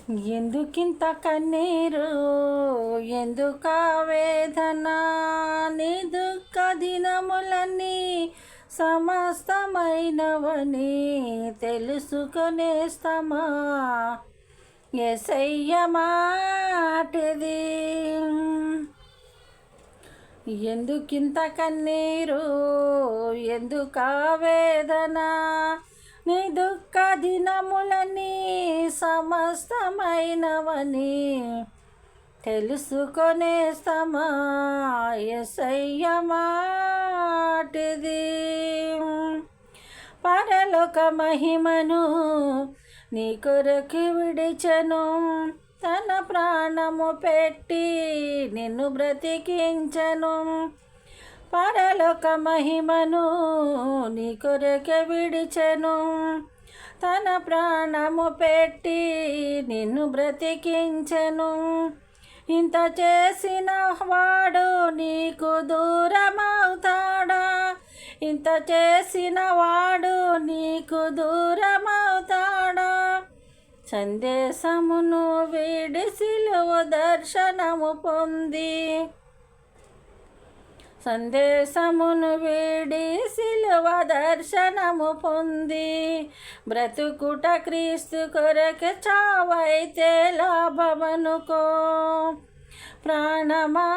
ఎందుకింత కన్నీరు, ఎందుకా వేదన, నీ దుఃఖ దినములన్నీ సమస్తమైనవని తెలుసుకొనేస్తమా. యేసయ్య మాటిది. ఎందుకింత కన్నీరు, ఎందుకా వేదన, నీ దుఃఖ దినములని సమస్తమైనవని తెలుసుకొనేస్తమా. యేసయ్య మాటిది. పరలోక మహిమను నీ కొరకు విడిచెను, తన ప్రాణము పెట్టి నిన్ను బ్రతికించెను. పరలోక మహిమను నీ కొరకే విడిచెను, తన ప్రాణము పెట్టి నిన్ను బ్రతికించెను. ఇంత చేసిన వాడు నీకు దూరమవుతాడా? ఇంత చేసిన వాడు నీకు దూరమవుతాడా? సందేశమును వీడి సిలువ దర్శనము పొంది, సందేశమును వీడి సిలువ దర్శనము పొంది, బ్రతుకుట క్రీస్తు కొరకే చావైతే లాభమనుకో. ప్రాణమా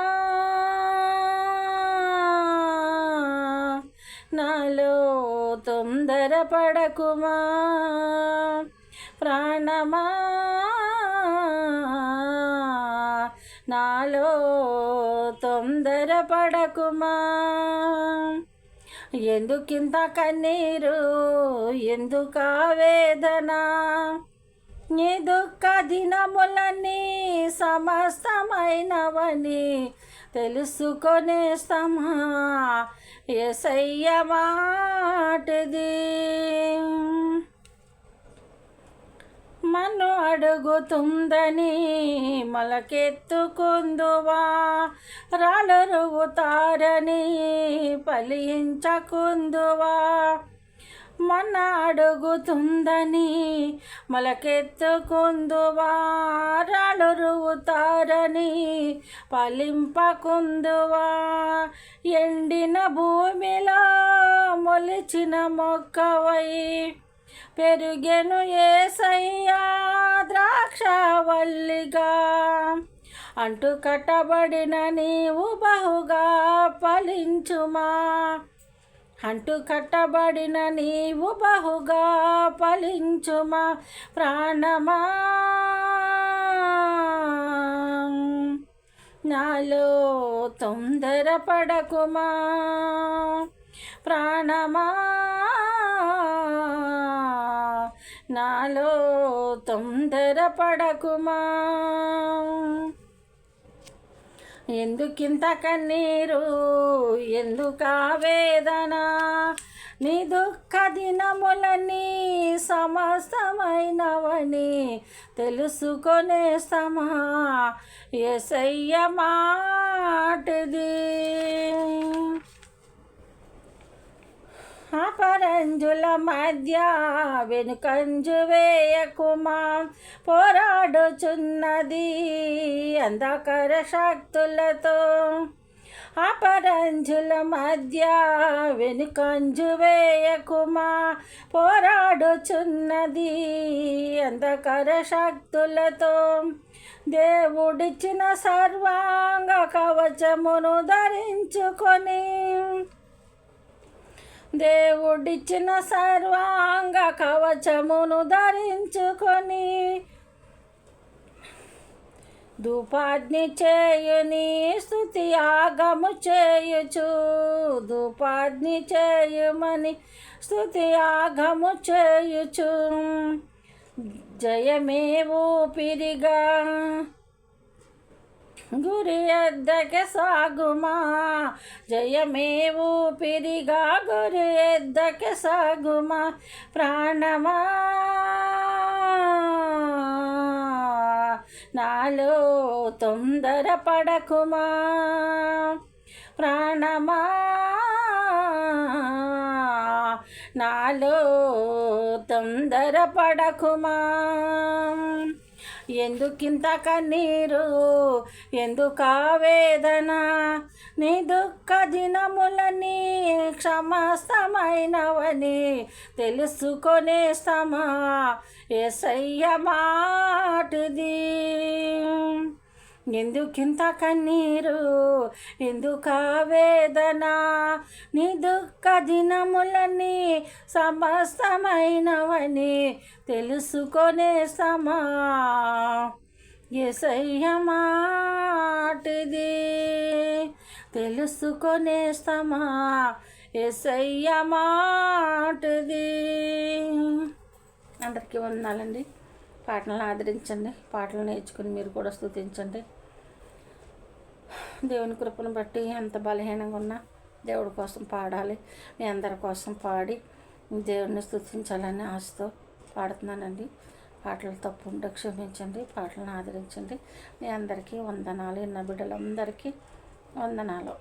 నాలో తొందరపడకుమా, ప్రాణమా నాలో తొందరపడకుమా. ఎందుకింత కన్నీరు, ఎందుకా వేదన, నీ దుఃఖ దినములన్నీ సమస్తమైనవని తెలుసుకొనేస్తమా. యేసయ్య మాటిది. మన్ను అడుగుతుందని మొలకెత్తుకుందువా, రాళ్ళరువుతారని ఫలించకుందువా. మొన్న అడుగుతుందని మొలకెత్తుకుందువా, రాళ్ళరువుతారని ఫలింపకుందువా. ఎండిన భూమిలో మొలిచిన మొక్కవై పెరుగెను యేసయ్య ద్రాక్షవల్లిగా. అంటు కట్టబడిన నీవు బహుగా ఫలించుమా, అంటు కట్టబడిన నీవు బహుగా ఫలించుమా. ప్రాణమా నాలో తొందరపడకుమా, ప్రాణమా నాలో తొందరపడకుమా. ఎందుకింత కన్నీరు, ఎందుకా వేదన, నీ దుఃఖ దినములన్నీ సమస్తమైనవని తెలుసుకొనేస్తమా. యేసయ్య మాటిది. అపరంజుల మధ్య వెనుకంజు వేయకుమా, పోరాడుచున్నది అంధకార శక్తులతో. అపరంజుల మధ్య వెనుకంజు వేయకుమా, పోరాడుచున్నది అంధకార శక్తులతో. దేవుడిచ్చిన సర్వాంగ కవచమును ధరించుకొని, దేవుడిచ్చిన సర్వాంగ కవచమును ధరించుకొని, ధూపాగ్ని చేయుని స్తుతి యాగము చేయుచు, ధూపాగ్ని చేయుమని స్తుతి యాగము చేయుచు. జయమే ఊపిరిగా గురి ఎద్దకే సాగుమా, జయమే ఊపిరిగా గురి ఎద్దకే సాగుమా. ప్రాణమా నాలో తొందరపడకుమా, ప్రాణమా నాలో తొందరపడకుమా. ఎందుకింత కన్నీరు, ఎందుకా వేదన, నీ దుఃఖ దినములని క్షమస్తమైనవని తెలుసుకొనేస్తమా యేసయ్య మాటిది. ఎందుకింత కన్నీరు, ఎందుకా వేదన, నీ దుఃఖ దినములని సమస్తమైనవని తెలుసుకొనేస్తమా యేసయ్య మాటిది. తెలుసుకొనేస్తమా యేసయ్య మాటిది. అందరికీ వందనాలండి. పాటలను ఆదరించండి, పాటలు నేర్చుకుని మీరు కూడా స్తుతించండి. దేవుని కృపను బట్టి ఎంత బలహీనంగా ఉన్నా దేవుడి కోసం పాడాలి. మీ అందరి కోసం పాడి దేవుడిని స్తుతించాలని ఆశతో పాడుతున్నానండి. పాటలు తప్పు ఉంటే క్షమించండి, పాటలను ఆదరించండి. మీ అందరికీ వందనాలు. ఇన్న బిడ్డలందరికీ వందనాలు.